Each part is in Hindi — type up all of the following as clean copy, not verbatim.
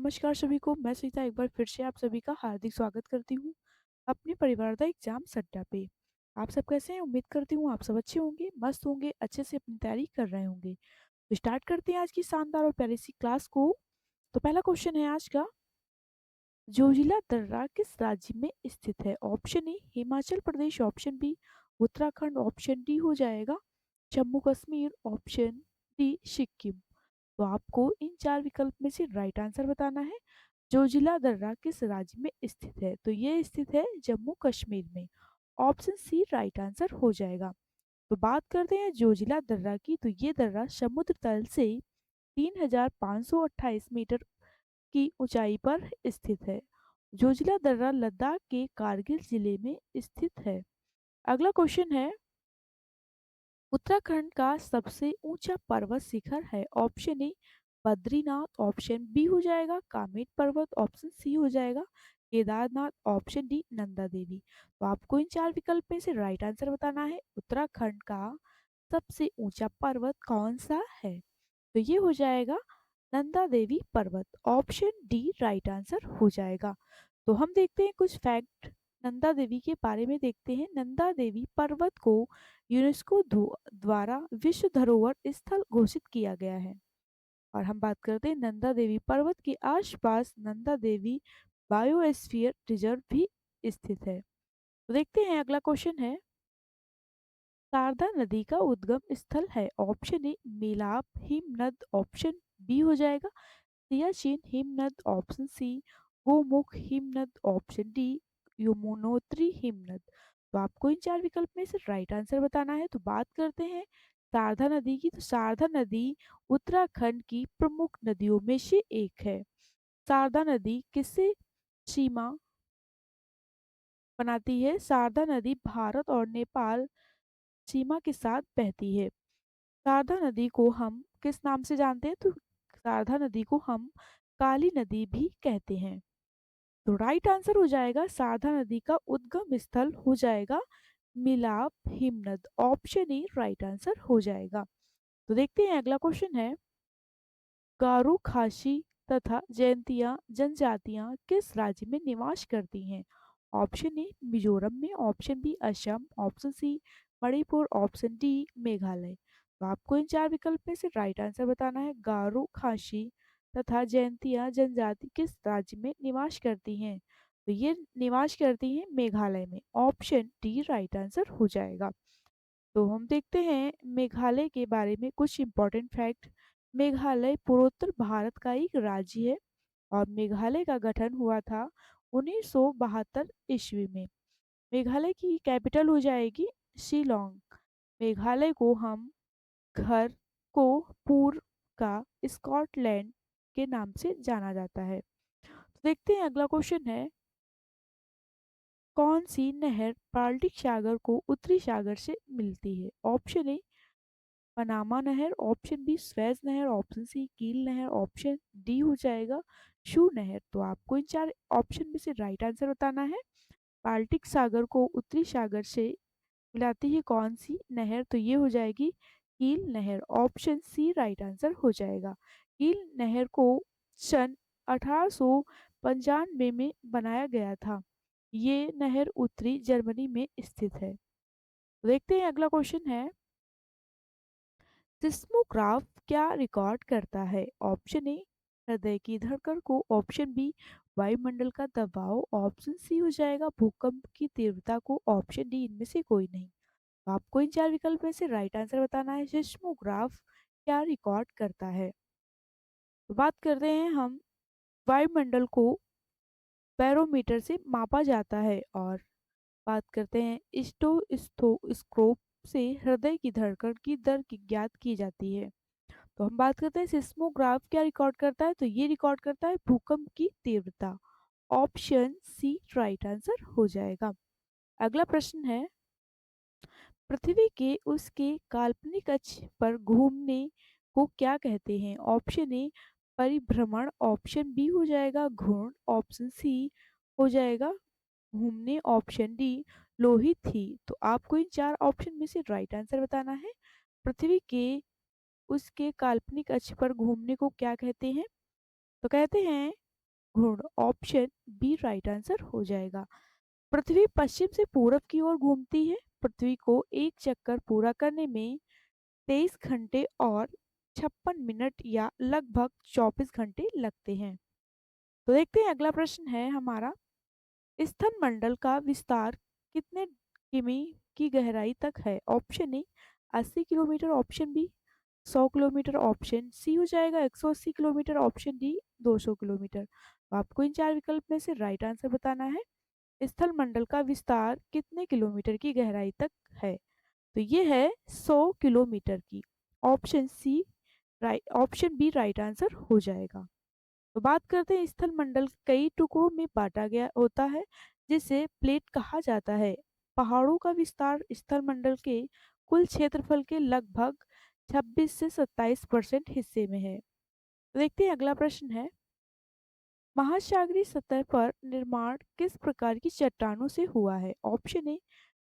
नमस्कार सभी को, मैं सीता एक बार फिर से आप सभी का हार्दिक स्वागत करती हूँ अपने परिवारदा एग्जाम अड्डा पे। आप सब कैसे हैं? उम्मीद करती हूँ आप सब अच्छे होंगे, मस्त होंगे, अच्छे से अपनी तैयारी कर रहे होंगे। तो स्टार्ट करते हैं आज की शानदार और प्यारी सी क्लास को। तो पहला क्वेश्चन है आज का, जोजिला दर्रा किस राज्य में स्थित है? Option A Himachal Pradesh, option B Uttarakhand, option D हो जाएगा जम्मू कश्मीर, ऑप्शन डी सिक्किम। तो आपको इन चार विकल्प में से राइट आंसर बताना है। जोजिला दर्रा किस राज्य में स्थित है? तो ये स्थित है जम्मू कश्मीर में। ऑप्शन सी राइट आंसर हो जाएगा। तो बात करते हैं जोजिला दर्रा की, तो ये दर्रा समुद्र तल से 3528 मीटर की ऊंचाई पर स्थित है। जोजिला दर्रा लद्दाख के कारगिल जिले में स्थित है। अगला क्वेश्चन है, उत्तराखंड का सबसे ऊंचा पर्वत शिखर है? Option A Badrinath, option B हो जाएगा कामेट पर्वत, ऑप्शन सी हो जाएगा केदारनाथ, ऑप्शन डी नंदा देवी। तो आपको इन चार विकल्प में से राइट आंसर बताना है। उत्तराखंड का सबसे ऊंचा पर्वत कौन सा है? तो ये हो जाएगा नंदा देवी पर्वत। ऑप्शन डी राइट आंसर हो जाएगा। तो हम देखते हैं कुछ फैक्ट नंदा देवी के बारे में देखते हैं। नंदा देवी पर्वत को यूनेस्को द्वारा विश्व धरोहर स्थल घोषित किया गया है। और हम बात करते हैं नंदा देवी पर्वत के आसपास नंदा देवी बायोस्फीयर रिजर्व भी स्थित है। तो देखते हैं अगला क्वेश्चन है, शारदा नदी का उद्गम स्थल है? ऑप्शन ए मेलाब हिमनद, ऑप्शन बी हो जाएगा सियाचिन हिमनद, ऑप्शन सी गोमुख हिमनद, ऑप्शन डी यमुनोत्री हिमनद। तो आपको इन चार विकल्प में से राइट आंसर बताना है। तो बात करते हैं शारदा नदी की, तो शारदा नदी उत्तराखंड की प्रमुख नदियों में से एक है। शारदा नदी किससे सीमा बनाती है? शारदा नदी भारत और नेपाल सीमा के साथ बहती है। शारदा नदी को हम किस नाम से जानते हैं? तो शारदा नदी को हम काली नदी भी कहते हैं। तो राइट आंसर हो जाएगा शारदा नदी का उद्गम स्थल हो जाएगा मिलाप हिमनद। ऑप्शन ए राइट आंसर हो जाएगा। तो देखते हैं अगला क्वेश्चन है, गारो खासी तथा जयंतिया जनजातियां किस राज्य में निवास करती हैं? ऑप्शन ए मिजोरम में, option B Assam, option C Manipur, option D Meghalaya. तो आपको इन चार विकल्प में से राइट आंसर बताना है। गारो खासी तथा जयंतिया जनजाति किस राज्य में निवास करती हैं? तो ये निवास करती हैं मेघालय में। ऑप्शन डी राइट आंसर हो जाएगा। तो हम देखते हैं मेघालय के बारे में कुछ इंपॉर्टेंट फैक्ट। मेघालय पूर्वोत्तर भारत का एक राज्य है और मेघालय का गठन हुआ था 1972 ईस्वी में। मेघालय की कैपिटल हो जाएगी शिलोंग। मेघालय को हम घर को पूर्व का स्कॉटलैंड के नाम से जाना जाता है। तो देखते हैं अगला क्वेश्चन है, कौन सी नहर बाल्टिक सागर को उत्तरी सागर से मिलती है? ऑप्शन ए पनामा नहर, ऑप्शन बी स्वेज नहर, ऑप्शन सी कील नहर, ऑप्शन डी हो जाएगा शू नहर। तो आपको इन चार ऑप्शन में से राइट आंसर बताना है। बाल्टिक सागर को उत्तरी सागर से मिलाती है कौन सी नहर? तो ये हो जाएगी कील नहर। ऑप्शन सी राइट आंसर हो जाएगा। कील नहर को सन 1895 में बनाया गया था। ये नहर उत्तरी जर्मनी में स्थित है। तो देखते हैं अगला क्वेश्चन है, सिस्मोग्राफ क्या रिकॉर्ड करता है? ऑप्शन ए हृदय की धड़कन को, ऑप्शन बी वायुमंडल का दबाव, ऑप्शन सी हो जाएगा भूकंप की तीव्रता को, ऑप्शन डी इनमें से कोई नहीं। तो आपको इन चार विकल्प में से राइट आंसर बताना है। सिस्मोग्राफ क्या रिकॉर्ड करता है? तो बात करते हैं हम, वायुमंडल को बैरोमीटर से मापा जाता है। और बात करते हैं स्टोस्कोप से हृदय की धड़कन की दर की ज्ञात की जाती है। तो हम बात करते हैं सिस्मोग्राफ क्या रिकॉर्ड करता है? तो ये रिकॉर्ड करता है भूकंप की तीव्रता। ऑप्शन सी राइट आंसर हो जाएगा। अगला प्रश्न है, पृथ्वी के उसके काल्पनिक अक्ष पर घूमने को क्या कहते हैं? ऑप्शन ए परिभ्रमण, ऑप्शन बी हो जाएगा घूर्ण, ऑप्शन सी हो जाएगा घूमने, ऑप्शन डी लोहित ही। तो आपको इन चार ऑप्शन में से राइट आंसर बताना है। पृथ्वी के उसके काल्पनिक अक्ष पर घूमने को क्या कहते हैं? तो कहते हैं घूर्ण, ऑप्शन बी राइट आंसर हो जाएगा। पृथ्वी पश्चिम से पूरब की ओर घूमती है। पृथ्वी को एक चक्कर पूरा करने में 23 घंटे और 56 मिनट या लगभग 24 घंटे लगते हैं। तो देखते हैं अगला प्रश्न है हमारा, स्थल मंडल का विस्तार कितने किमी की गहराई तक है? Option A 80 kilometre, option B 100 kilometre, option C हो जाएगा 180 किलोमीटर, ऑप्शन डी 200 किलोमीटर। तो आपको इन चार विकल्प में से राइट आंसर बताना है। स्थल मंडल का विस्तार कितने किलोमीटर की गहराई तक है? तो ये है 100 किलोमीटर की। Option C right, option B right answer हो जाएगा। तो बात करते हैं, स्थल मंडल कई टुकड़ों में बांटा गया होता है जिसे प्लेट कहा जाता है। पहाड़ों का विस्तार स्थल मंडल के कुल क्षेत्रफल के लगभग 26 से 27% हिस्से में है। तो देखते हैं अगला प्रश्न है, महासागरीय सतह पर निर्माण किस प्रकार की चट्टानों से हुआ है? Option A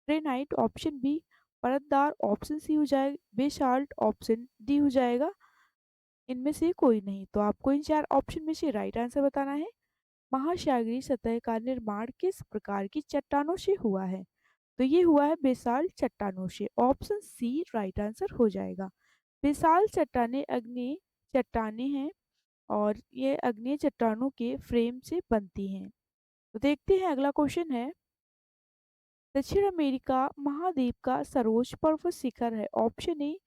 granite, option B परतदार, ऑप्शन सी हो जाएगा बेसाल्ट, ऑप्शन डी हो जाएगा इनमें से कोई नहीं। तो आपको इन चार ऑप्शन में से राइट आंसर बताना है। महासागरीय सतह का निर्माण किस प्रकार की चट्टानों से हुआ है? तो ये हुआ है बेसाल्ट चट्टानों से। ऑप्शन सी राइट आंसर हो जाएगा। बेसाल्ट चट्टानें अग्नेय चट्टानें हैं और ये अग्नेय चट्टानों के फ्रेम से बनती हैं। तो देखते हैं अगला क्वेश्चन है, दक्षिण अमेरिका महाद्वीप का सर्वोच्च पर्वत शिखर है। Option A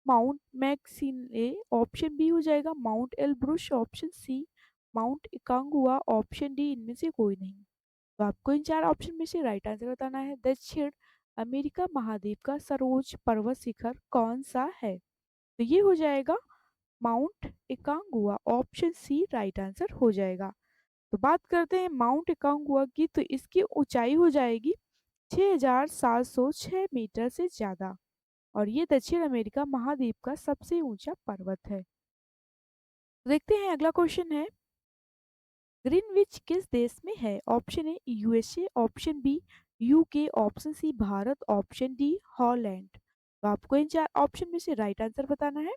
Mount McKinley, option B हो जाएगा Mount Elbrus, option C Mount Aconcagua, option D इनमें से कोई नहीं। तो आपको इन चार ऑप्शन में से राइट आंसर बताना है। दक्षिण अमेरिका महाद्वीप का सर्वोच्च पर्वत शिखर कौन सा है? तो ये हो जाएगा Mount Aconcagua, option C right answer हो जाएगा। तो बात करते हैं माउंट इकांगुआ की, तो इसकी ऊंचाई हो जाएगी 6,706 मीटर से ज्यादा और ये दक्षिण अमेरिका महाद्वीप का सबसे ऊंचा पर्वत है। तो देखते हैं अगला क्वेश्चन है, ग्रीनविच किस देश में है? Option A USA, option B UK, option C Bharat, option D Holland. तो आपको इन चार ऑप्शन में से राइट आंसर बताना है।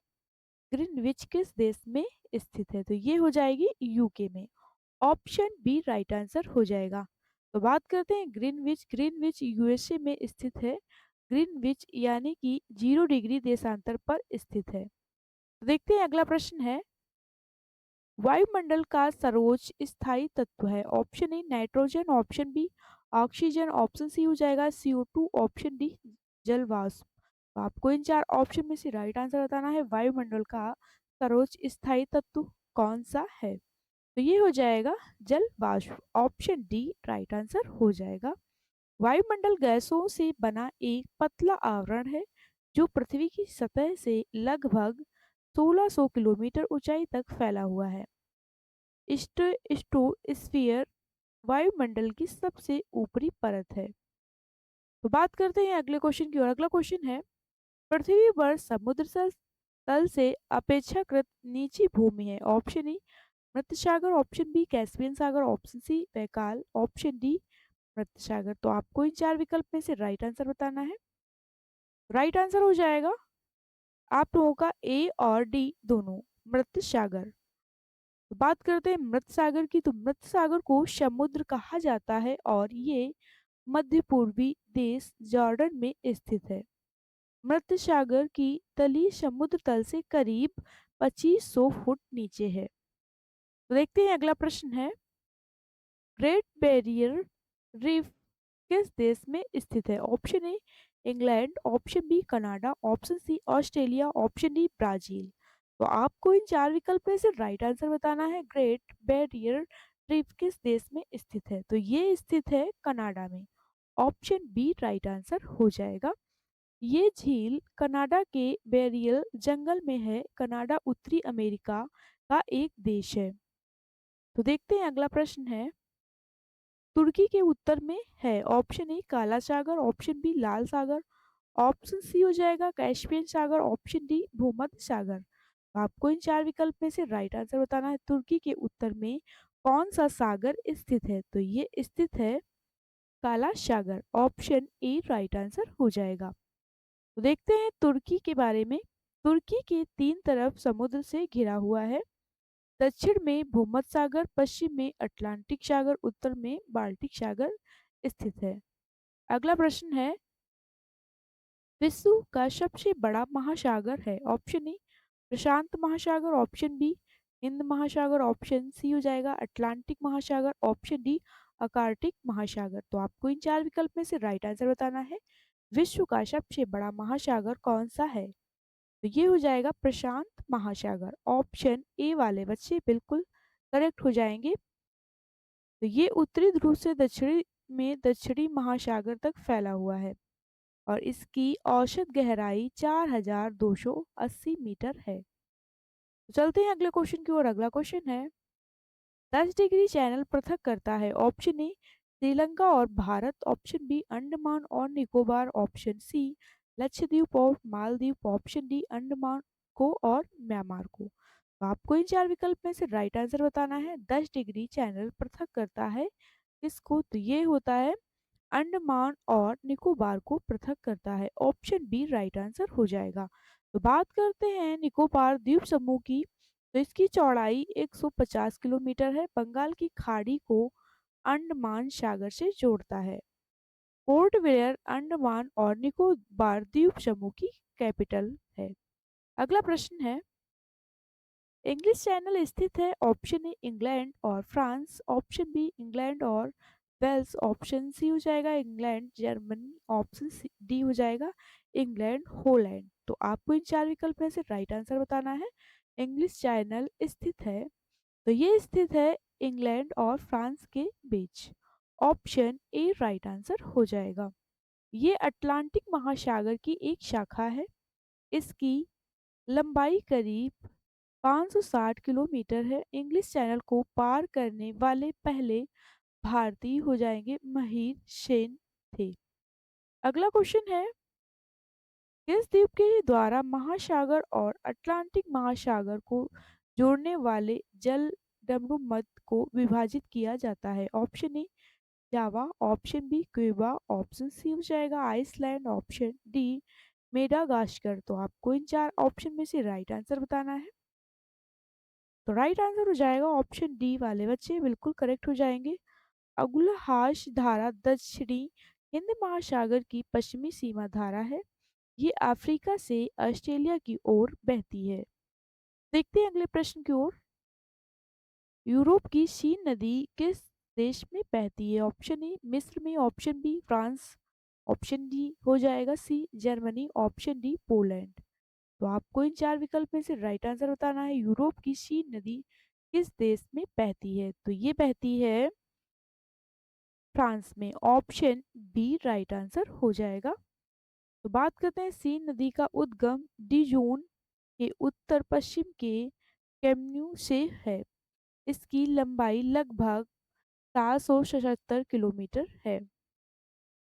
ग्रीनविच किस देश में स्थित है? तो ये हो जाएगी यूके में। ऑप्शन बी राइट आंसर हो जाएगा। तो बात करते हैं ग्रीनविच, ग्रीनविच यूएसए में स्थित है। ग्रीनविच यानी कि 0 डिग्री देशांतर पर स्थित है। तो देखते हैं अगला प्रश्न है, वायुमंडल का सर्वोच्च स्थायी तत्व है। Option A nitrogen, option B oxygen, option C हो जाएगा CO2, ऑप्शन डी जल वाष्प। तो आपको इन चार ऑप्शन में से राइट आंसर बताना है। वायुमंडल का सर्वोच्च स्थायी तत्व कौन सा है? तो ये हो जाएगा जल वाष्प, ऑप्शन डी राइट आंसर हो जाएगा। वायुमंडल गैसों से बना एक पतला आवरण है जो पृथ्वी की सतह से लगभग 1600 किलोमीटर ऊंचाई तक फैला हुआ है। स्ट्रेटोस्फीयर वायुमंडल की सबसे ऊपरी परत है। तो बात करते हैं अगले क्वेश्चन की ओर। अगला क्वेश्चन है, पृथ्वी पर समुद्र तल से अपेक्षाकृत नीची भूमि है। ऑप्शन ए मृत सागर, ऑप्शन बी कैस्पियन सागर, option C Baikal, option D मृत सागर। तो आपको इन चार विकल्प में से राइट आंसर बताना है। राइट आंसर हो जाएगा आप लोगों का ए और डी दोनों, मृत सागर। तो बात करते हैं मृत सागर की, तो मृत सागर को समुद्र कहा जाता है और ये मध्य पूर्वी देश जॉर्डन में स्थित है। मृत सागर की तली समुद्र तल से करीब 2500 फुट नीचे है। तो देखते हैं अगला प्रश्न है, ग्रेट बैरियर रीफ किस देश में स्थित है? Option A England, option B Canada, option C Australia, option D Brazil. तो आपको इन चार विकल्प में से राइट आंसर बताना है। ग्रेट बैरियर रीफ किस देश में स्थित है? तो ये स्थित है कनाडा में। ऑप्शन बी राइट आंसर हो जाएगा। ये झील कनाडा के बैरियल जंगल में है। कनाडा उत्तरी अमेरिका का एक देश है। तो देखते हैं अगला प्रश्न है, तुर्की के उत्तर में है। ऑप्शन ए काला सागर, ऑप्शन बी लाल सागर, ऑप्शन सी हो जाएगा कैस्पियन सागर, ऑप्शन डी भूमध्य सागर। तो आपको इन चार विकल्प में से राइट आंसर बताना है। तुर्की के उत्तर में कौन सा सागर स्थित है? तो ये स्थित है काला सागर, ऑप्शन ए राइट आंसर हो जाएगा। तो देखते हैं तुर्की के बारे में। तुर्की के तीन तरफ समुद्र से घिरा हुआ है। दक्षिण में भूमध्य सागर, पश्चिम में अटलांटिक सागर, उत्तर में बाल्टिक सागर स्थित है। अगला प्रश्न है, विश्व का सबसे बड़ा महासागर है? ऑप्शन ए प्रशांत महासागर, ऑप्शन बी हिंद महासागर, ऑप्शन सी हो जाएगा अटलांटिक महासागर, ऑप्शन डी अकार्टिक महासागर। तो आपको इन चार विकल्प में से राइट आंसर बताना है। विश्व का सबसे बड़ा महासागर कौन सा है? तो ये हो जाएगा प्रशांत महासागर। ऑप्शन ए वाले बच्चे बिल्कुल करेक्ट हो जाएंगे। तो ये उत्तरी ध्रुव से दक्षिणी में दक्षिणी महासागर तक फैला हुआ है और इसकी औसत गहराई 4280 मीटर है। तो चलते हैं अगले क्वेश्चन की ओर। अगला क्वेश्चन है, 10 डिग्री चैनल पृथक करता है? ऑप्शन ए श्रीलंका और भारत, ऑप्शन बी अंडमान और निकोबार, ऑप्शन सी लक्षद्वीप और मालदीव, ऑप्शन डी अंडमान को और म्यांमार को। तो आपको इन चार विकल्प में से राइट आंसर बताना है। 10 डिग्री चैनल पृथक करता है किसको? तो ये होता है अंडमान और निकोबार को पृथक करता है। ऑप्शन बी राइट आंसर हो जाएगा। तो बात करते हैं निकोबार द्वीप समूह की। तो इसकी चौड़ाई 150 किलोमीटर है। बंगाल की खाड़ी को अंडमान सागर से जोड़ता है। पोर्ट ब्लेयर अंडमान और निकोबार द्वीप समूह की कैपिटल है। अगला प्रश्न है, इंग्लिश चैनल स्थित है? ऑप्शन ए इंग्लैंड और फ्रांस, ऑप्शन बी इंग्लैंड और वेल्स, ऑप्शन सी हो जाएगा इंग्लैंड जर्मनी, ऑप्शन डी हो जाएगा इंग्लैंड होलैंड। तो आपको इन चार विकल्प में से राइट आंसर बताना है। इंग्लिश चैनल स्थित है, तो ये स्थित है इंग्लैंड और फ्रांस के बीच। ऑप्शन ए राइट आंसर हो जाएगा। ये अटलांटिक महासागर की एक शाखा है। इसकी लंबाई करीब 560 किलोमीटर है। इंग्लिश चैनल को पार करने वाले पहले भारतीय हो जाएंगे महिर सेन थे। अगला क्वेश्चन है, किस द्वीप के द्वारा महासागर और अटलांटिक महासागर को जोड़ने वाले जल डमरू मध्य को विभाजित किया जाता है? Option A Java, option B Cuba, option C हो जाएगा आइसलैंड, ऑप्शन डी मेडागास्कर। तो आपको इन चार ऑप्शन में से राइट आंसर बताना है। तो राइट आंसर हो जाएगा ऑप्शन डी वाले बच्चे बिल्कुल करेक्ट हो जाएंगे। अगुलहाश धारा दक्षिणी हिंद महासागर की पश्चिमी सीमा धारा है। ये अफ्रीका से ऑस्ट्रेलिया की ओर बहती है। देखते हैं अगले प्रश्न की ओर। यूरोप की शीन नदी किस देश में बहती है? ऑप्शन ए मिस्र में, option B France, option D हो जाएगा C Germany, option D Poland. तो आपको इन चार विकल्प में से राइट आंसर बताना है। यूरोप की शीन नदी किस देश में बहती है? तो ये बहती है फ्रांस में। ऑप्शन बी राइट आंसर हो जाएगा। तो बात करते हैं सीन नदी का उद्गम डिजून के उत्तर पश्चिम के कैम्यू से है। इसकी लंबाई लगभग 777 किलोमीटर है।